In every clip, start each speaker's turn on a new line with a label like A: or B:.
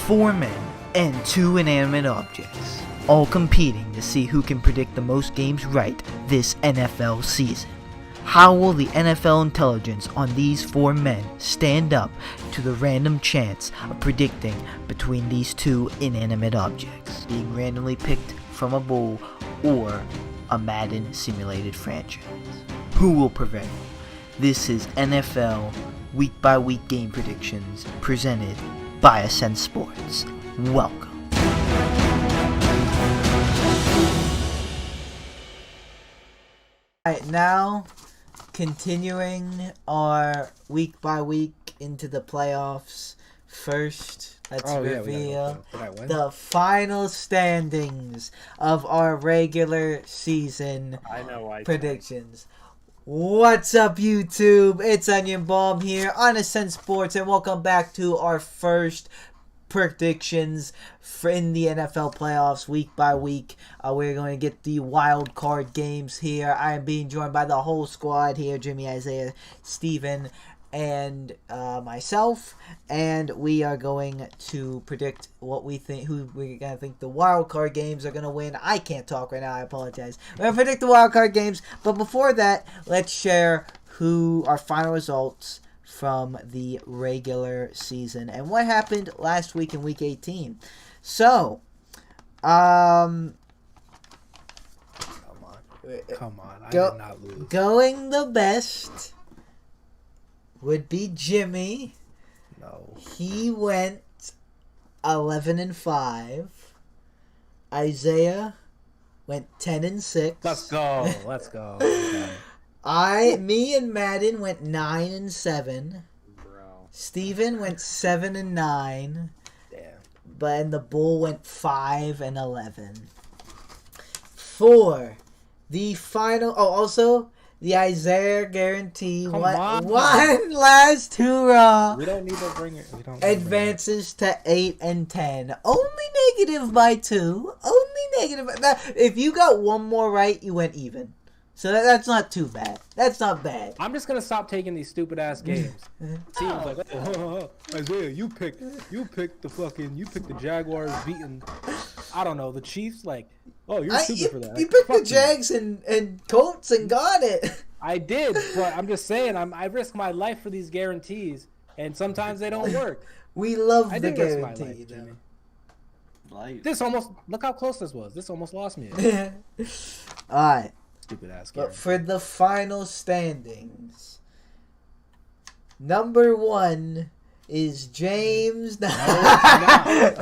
A: 4 men and 2 inanimate objects, all competing to see who can predict the most games right this NFL season. How will the NFL intelligence on these 4 men stand up to the random chance of predicting between these 2 inanimate objects being randomly picked from a bowl or a Madden simulated franchise? Who will prevail? This is NFL Week by Week Game Predictions presented by Ascent Sports. Welcome. Alright, now continuing our week by week into the playoffs. First, let's reveal the final standings of our regular season predictions. What's up, YouTube? It's Onion Bomb here on Ascent Sports, and welcome back to our first predictions in the NFL playoffs week by week. We're going to get the Wildcard Games here. I am being joined by the whole squad here: Jimmy, Isaiah, Steven, and myself, and we are going to predict what we think, who we're going to think the Wildcard Games are going to win. I can't talk right now, I apologize. We're going to predict the Wildcard Games, but before that, let's share who our final results from the regular season and what happened last week in week 18. So,
B: Come on, I did not lose.
A: Going the best would be Jimmy.
B: No.
A: He went 11-5. Isaiah went 10-6.
B: Let's go. Okay.
A: Me and Madden went 9-7.
B: Bro.
A: Steven went 7-9.
B: Damn.
A: But the Bull went 5-11. For the final, also the Isaiah guarantee one last hurrah.
B: We don't need to bring it.
A: Advances to 8-10. Only negative by 2. Only negative. If you got one more right, you went even. So that's not too bad. That's not bad.
B: I'm just gonna stop taking these stupid ass games. Teams like, Isaiah, you picked the Jaguars beating, I don't know, the Chiefs. Like, oh, you're stupid for that.
A: You picked the Jags and Colts and got it.
B: I did, but I'm just saying, I risk my life for these guarantees, and sometimes they don't work.
A: We love the guarantee.
B: This almost, look how close this was. This almost lost me.
A: All right.
B: Stupid ass
A: guarantee. But for the final standings, number 1 is James.
B: No, it's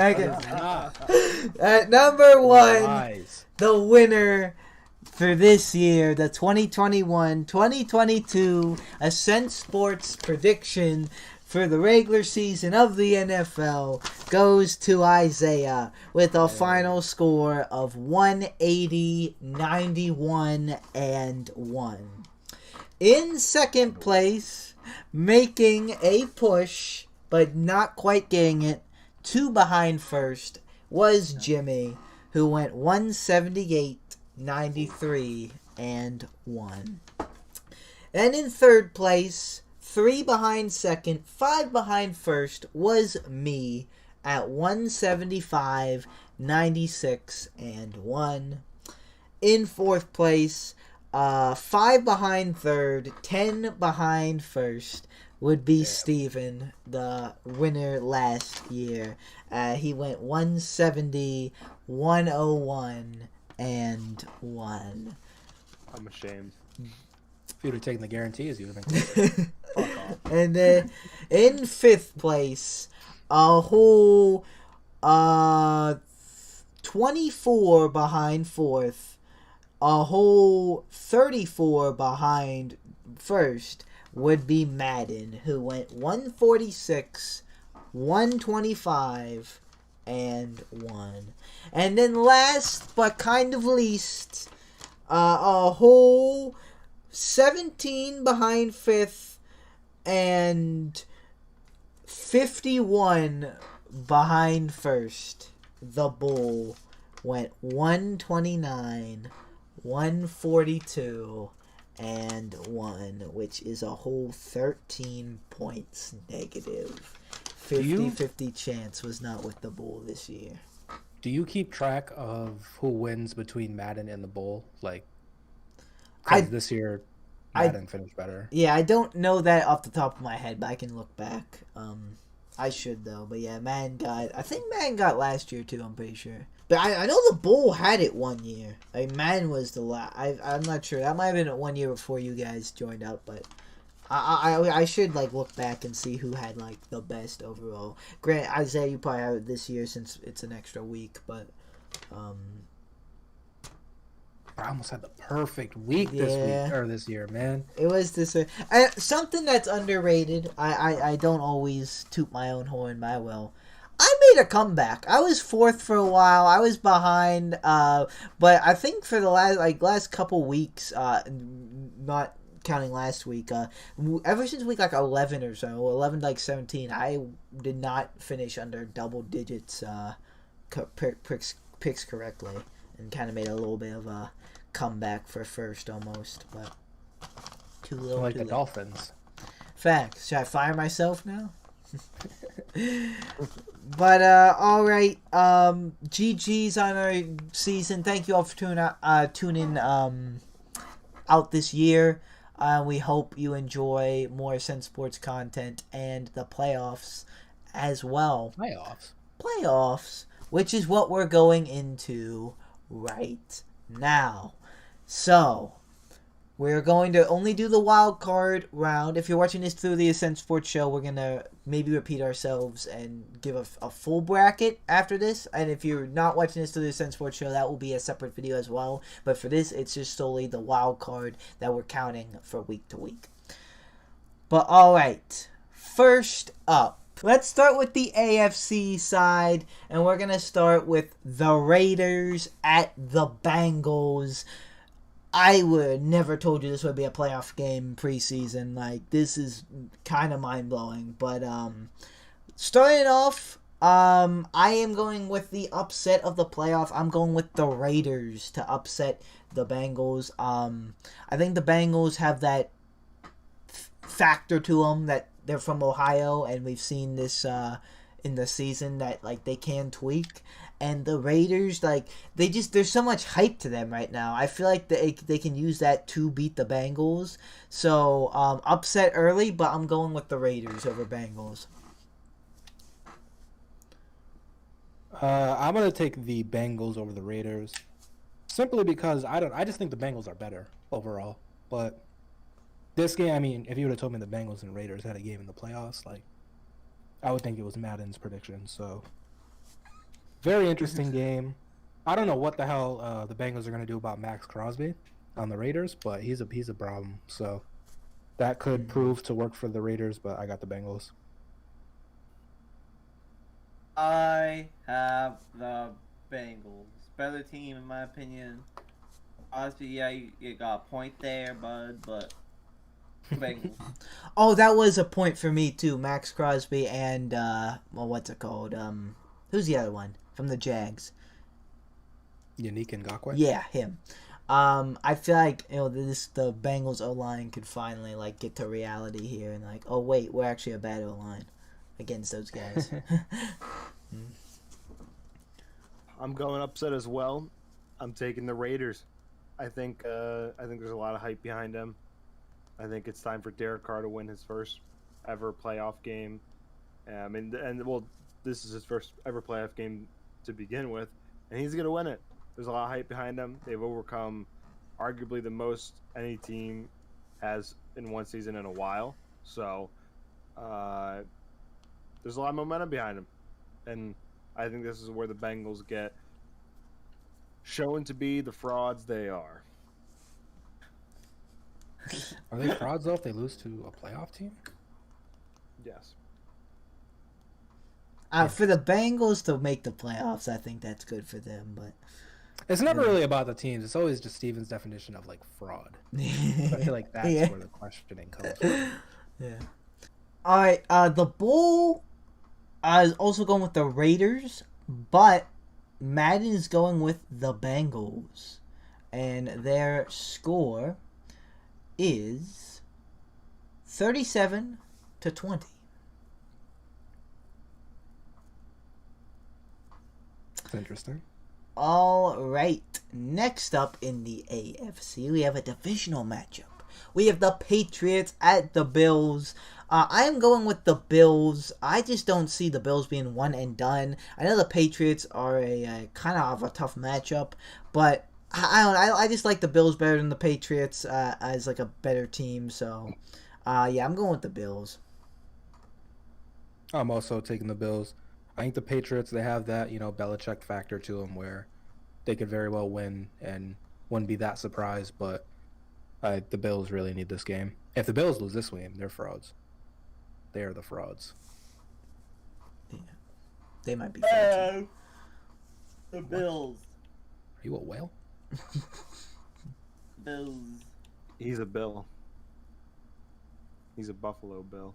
A: At number 1,
B: nice.
A: The winner for this year, the 2021-2022 Ascent Sports prediction for the regular season of the NFL goes to Isaiah with a final score of 180, 91, and 1. In second place, making a push, but not quite getting it, 2 behind first, was Jimmy, who went 178, 93, and 1. And in third place, 3 behind second, 5 behind first, was me at 175, 96, and 1. In fourth place, 5 behind third, 10 behind first, would be Steven, the winner last year. He went 170, 101, and 1.
B: I'm ashamed. If you would have taken the guarantees, you would have been closer. Fuck off.
A: And then in fifth place, a whole 24 behind fourth, a whole 34 behind first would be Madden, who went 146, 125, and 1. And then last but kind of least, a whole 17 behind fifth and 51 behind first. The Bull went 129, 142, and 1, which is a whole 13 points negative 50-50 chance was not with the bowl this year.
B: Do you keep track of who wins between Madden and the bowl? Like, because this year Madden finished better.
A: Yeah, I don't know that off the top of my head, but I can look back. I should though, but yeah, I think Madden got last year too. I'm pretty sure, but I know the bowl had it one year. Like Madden was the last. I'm not sure. That might have been 1 year before you guys joined up, but I should like look back and see who had like the best overall. Grant, Isaiah, you probably have it this year since it's an extra week, but
B: I almost had the perfect week this year, man.
A: It was this something that's underrated. I don't always toot my own horn, but I will. I made a comeback. I was fourth for a while. I was behind, but I think for the last couple weeks, not counting last week, ever since week like 11 or so, 11 like 17, I did not finish under double digits picks correctly, and kind of made a little bit of a comeback for first almost, but too little.
B: Like the Dolphins.
A: Facts. Should I fire myself now? But all right. GG's on our season. Thank you all for tuning out this year. We hope you enjoy more Ascent Sports content and the playoffs as well. Playoffs, which is what we're going into right now. So, we're going to only do the wild card round. If you're watching this through the Ascent Sports Show, we're going to maybe repeat ourselves and give a full bracket after this. And if you're not watching this through the Ascent Sports Show, that will be a separate video as well. But for this, it's just solely the wild card that we're counting for week to week. But alright, first up, let's start with the AFC side. And we're going to start with the Raiders at the Bengals. I would never told you this would be a playoff game preseason. Like, this is kind of mind-blowing. But, starting off, I am going with the upset of the playoff. I'm going with the Raiders to upset the Bengals. I think the Bengals have that factor to them that they're from Ohio, and we've seen this in the season that, like, they can tweak. And the Raiders, like, there's so much hype to them right now. I feel like they can use that to beat the Bengals. So, upset early, but I'm going with the Raiders over Bengals.
B: I'm going to take the Bengals over the Raiders. Simply because I just think the Bengals are better overall. But this game, I mean, if you would have told me the Bengals and Raiders had a game in the playoffs, like, I would think it was Madden's prediction, so... Very interesting game. I don't know what the hell the Bengals are going to do about Max Crosby on the Raiders, but he's a problem. So that could prove to work for the Raiders, but I got the Bengals.
C: I have the Bengals. Better team, in my opinion. Honestly, yeah, you got a point there, bud, but Bengals.
A: Oh, that was a point for me, too. Max Crosby and, what's it called? Who's the other one? From the Jags.
B: Yannick Ngakoue?
A: Yeah, him. I feel like, the Bengals O-line could finally, like, get to reality here and, like, oh, wait, we're actually a bad O-line against those guys.
D: I'm going upset as well. I'm taking the Raiders. I think there's a lot of hype behind them. I think it's time for Derek Carr to win his first ever playoff game. This is his first ever playoff game to begin with, and he's going to win it. There's a lot of hype behind them. They've overcome arguably the most any team has in one season in a while. So there's a lot of momentum behind them. And I think this is where the Bengals get shown to be the frauds they are.
B: Are they frauds, though, if they lose to a playoff team?
D: Yes.
A: For the Bengals to make the playoffs, I think that's good for them. But
B: it's never really about the teams. It's always just Steven's definition of, like, fraud. I feel like that's where the questioning comes from.
A: Yeah. All right. The Bull is also going with the Raiders, but Madden is going with the Bengals, and their score is 37-20.
B: That's interesting.
A: All right. Next up in the AFC, we have a divisional matchup. We have the Patriots at the Bills. I am going with the Bills. I just don't see the Bills being one and done. I know the Patriots are a kind of a tough matchup, but I just like the Bills better than the Patriots as like a better team. So, yeah, I'm going with the Bills.
B: I'm also taking the Bills. I think the Patriots, they have that, Belichick factor to them where they could very well win and wouldn't be that surprised, but the Bills really need this game. If the Bills lose this game, they're frauds. They are the frauds.
A: Yeah. They might be
C: frauds. The Bills.
B: Are you a whale?
C: Bills.
D: He's a Bill. He's a Buffalo Bill.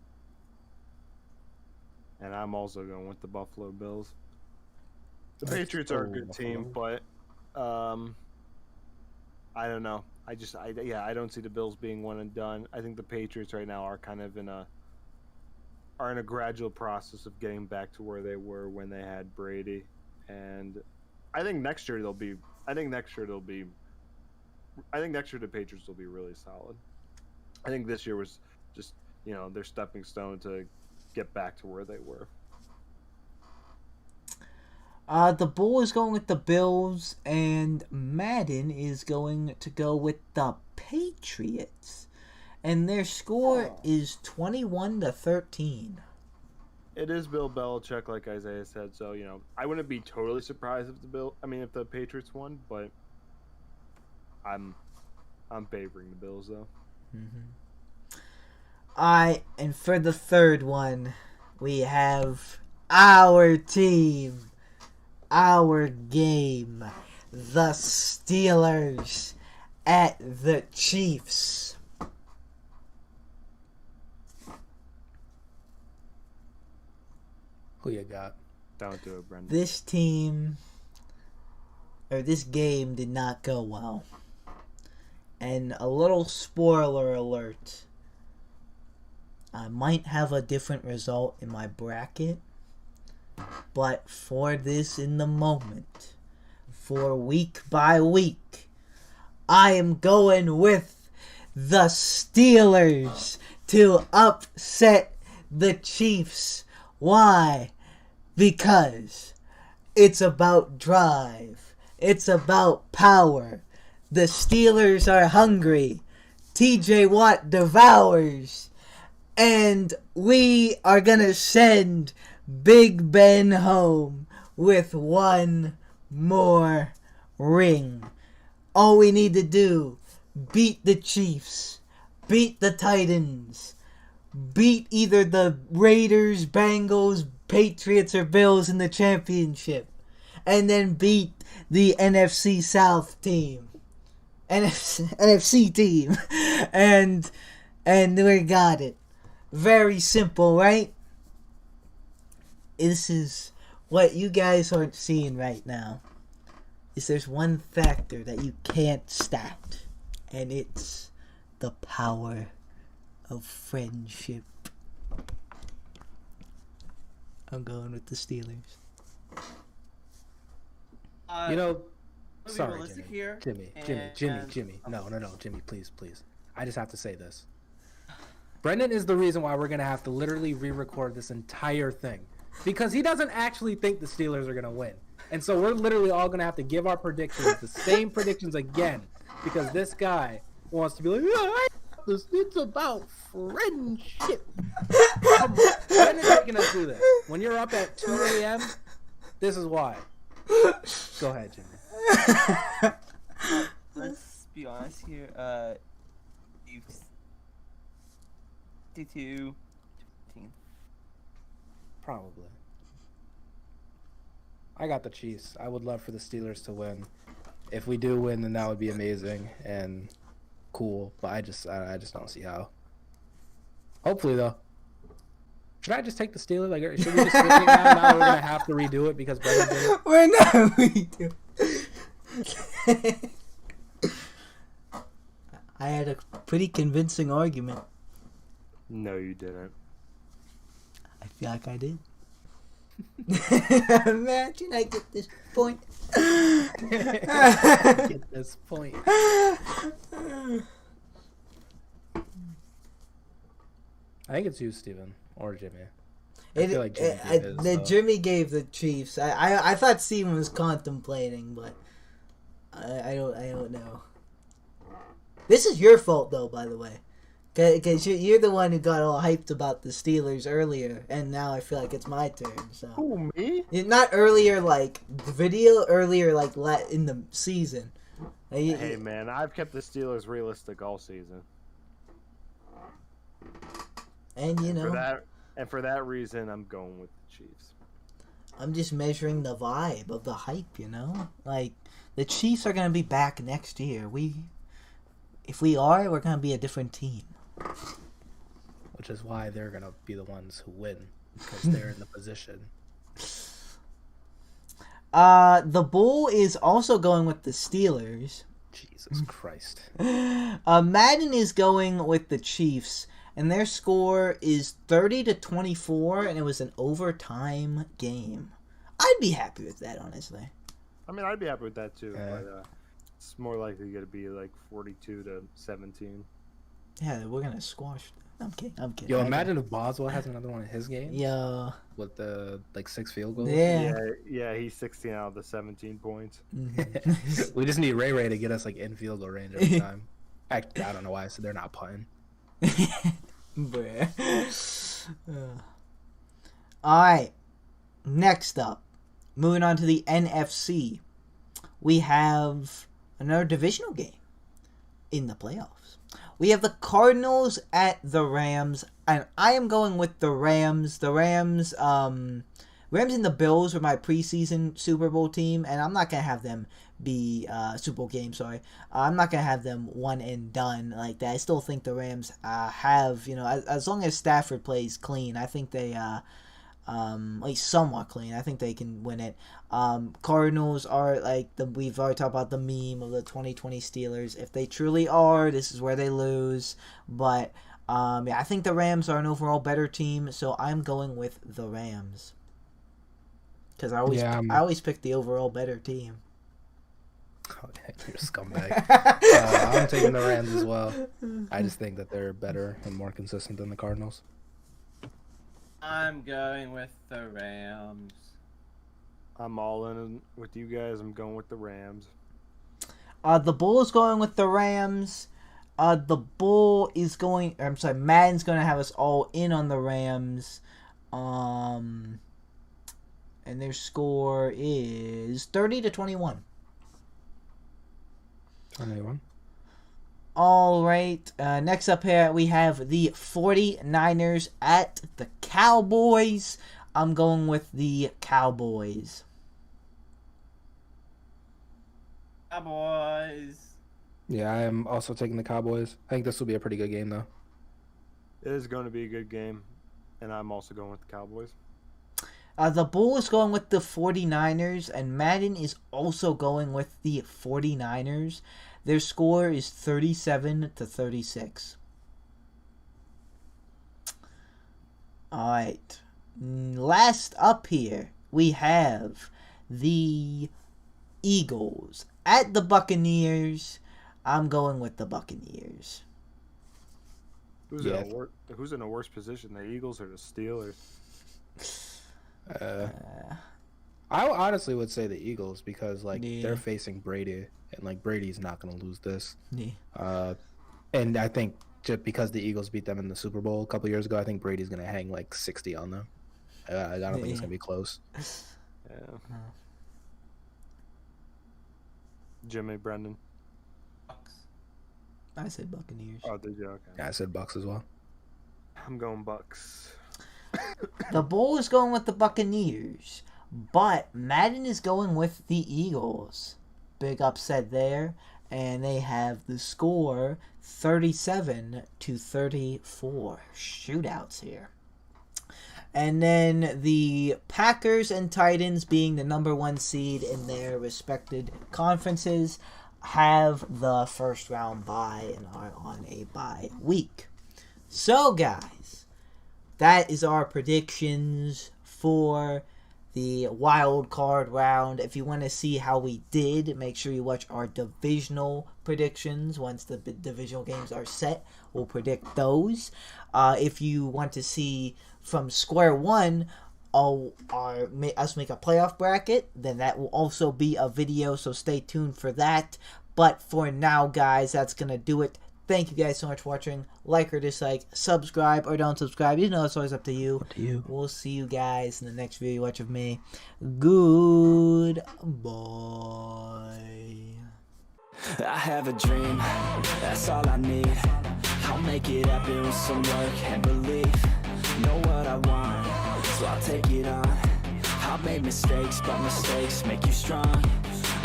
D: And I'm also going with the Buffalo Bills. The Patriots are a good team, but I don't know. I don't see the Bills being one and done. I think the Patriots right now are kind of in a gradual process of getting back to where they were when they had Brady, and I think next year the Patriots will be really solid. I think this year was just their stepping stone to get back to where they were.
A: The Bull is going with the Bills, and Madden is going to go with the Patriots. And their score is 21-13.
D: It is Bill Belichick, like Isaiah said. So I wouldn't be totally surprised if the Patriots won, but I'm favoring the Bills though.
A: Mm-hmm. And for the third one, we have our team, our game, the Steelers at the Chiefs.
B: Who you got?
D: Don't do it, Brenden.
A: This game did not go well. And a little spoiler alert. I might have a different result in my bracket. But for this in the moment, for week by week, I am going with the Steelers to upset the Chiefs. Why? Because it's about drive. It's about power. The Steelers are hungry. TJ Watt devours. And we are going to send Big Ben home with one more ring. All we need to do, beat the Chiefs, beat the Titans, beat either the Raiders, Bengals, Patriots, or Bills in the championship, and then beat the NFC South team. NFC team. And we got it. Very simple, right? This is what you guys aren't seeing right now. Is there's one factor that you can't stat, and it's the power of friendship. I'm going with the Steelers.
B: Sorry, Jimmy. No, Jimmy, please. I just have to say this. Brenden is the reason why we're going to have to literally re-record this entire thing. Because he doesn't actually think the Steelers are going to win. And so we're literally all going to have to give our predictions, the same predictions again. Because this guy wants to be like, it's about friendship. Come on. Brendan's making us do this. When you're up at 2 a.m., this is why. Go ahead, Jimmy.
C: Let's be honest here. You've 52-15.
B: Probably. I got the Chiefs. I would love for the Steelers to win. If we do win, then that would be amazing and cool. But I just don't see how. Hopefully, though. Should I just take the Steelers? Like, should we just switch it now? Now we're gonna have to redo it because Brenden did it.
A: We're not redoing. I had a pretty convincing argument.
D: No, you didn't.
A: I feel like I did. Imagine I get this point.
B: Get this point. I think it's you, Steven, or Jimmy. I feel like
A: Jimmy gave the Chiefs. I thought Steven was contemplating, but I don't know. This is your fault, though, by the way. Because you're the one who got all hyped about the Steelers earlier, and now I feel like it's my turn. So.
D: Who, me?
A: Not earlier, like, the video, earlier, like, in the season.
D: Hey, man, I've kept the Steelers realistic all season.
A: And, you know.
D: For that reason, I'm going with the Chiefs.
A: I'm just measuring the vibe of the hype, you know? Like, the Chiefs are going to be back next year. If we are, we're going to be a different team.
B: Which is why they're going to be the ones who win. Because they're in the position.
A: The Bull is also going with the Steelers.
B: Jesus Christ.
A: Madden is going with the Chiefs. And their score is 30-24, and it was an overtime game. I'd be happy with that, honestly.
D: I mean, I'd be happy with that too, but it's more likely going to be like 42-17.
A: Yeah, we're gonna squash. I'm kidding.
B: Yo, imagine if Boswell has another one in his game.
A: Yeah.
B: With the 6 field goals.
A: Yeah,
D: he's 16 out of the 17 points.
B: Mm-hmm. We just need Ray to get us like in field goal range every time. I don't know why, so they're not punting.
A: Alright, next up, moving on to the NFC, we have another divisional game in the playoffs. We have the Cardinals at the Rams, and I am going with the Rams. The Rams and the Bills were my preseason Super Bowl team, and I'm not going to have them be Super Bowl game, sorry. I'm not going to have them one and done like that. I still think the Rams have, you know, as long as Stafford plays clean, I think they, at least somewhat clean, I think they can win it. Cardinals are like, we've already talked about the meme of the 2020 Steelers. If they truly are, this is where they lose. But, I think the Rams are an overall better team, so I'm going with the Rams. Because I always pick the overall better team.
B: Oh, you're a scumbag. I'm taking the Rams as well. I just think that they're better and more consistent than the Cardinals.
C: I'm going with the Rams.
D: I'm all in with you guys. I'm going with the Rams.
A: The Bull is going with the Rams. Madden's going to have us all in on the Rams. And their score is 30-21.
B: 21.
A: All right. Next up here, we have the 49ers at the Cowboys. I'm going with the Cowboys.
C: Cowboys.
B: Yeah, I am also taking the Cowboys. I think this will be a pretty good game, though.
D: It is going to be a good game, and I'm also going with the Cowboys.
A: The Bull is going with the 49ers, and Madden is also going with the 49ers. Their score is 37-36. All right. Last up here, we have the Eagles at the Buccaneers. I'm going with the Buccaneers.
D: Who's in a worse position, the Eagles or the Steelers?
B: I honestly would say the Eagles because they're facing Brady and Brady's not going to lose this.
A: Yeah.
B: And I think just because the Eagles beat them in the Super Bowl a couple years ago, I think Brady's going to hang 60 on them. I don't think it's going to be close.
D: Yeah. Jimmy, Brenden.
C: Bucks.
A: I said Buccaneers.
D: Oh, did you? Okay.
B: Yeah, I said Bucks as well.
D: I'm going Bucks.
A: The Bull is going with the Buccaneers, but Madden is going with the Eagles. Big upset there, and they have the score 37-34. Shootouts here. And then the Packers and Titans, being the number 1 seed in their respected conferences, have the first round bye and are on a bye week. So, guys, that is our predictions for the wild card round. If you want to see how we did, make sure you watch our divisional predictions. Once the divisional games are set, we'll predict those. If you want to see from square one us make a playoff bracket, then that will also be a video, so stay tuned for that. But for now, guys, that's gonna do it. Thank you guys so much for watching. Like or dislike, subscribe or don't subscribe. You know, it's always up to you. We'll see you guys in the next video you watch of me. Goodbye.
E: I have a dream, that's all I need. I'll make it happen with some work and belief. Know what I want, so I'll take it on. I've made mistakes, but mistakes make you strong.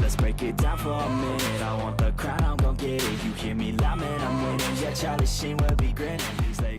E: Let's break it down for a minute. I want the crown, I'm gon' get it. You hear me loud, man, I'm winning. Yeah, Charlie Sheen will be grinning. These ladies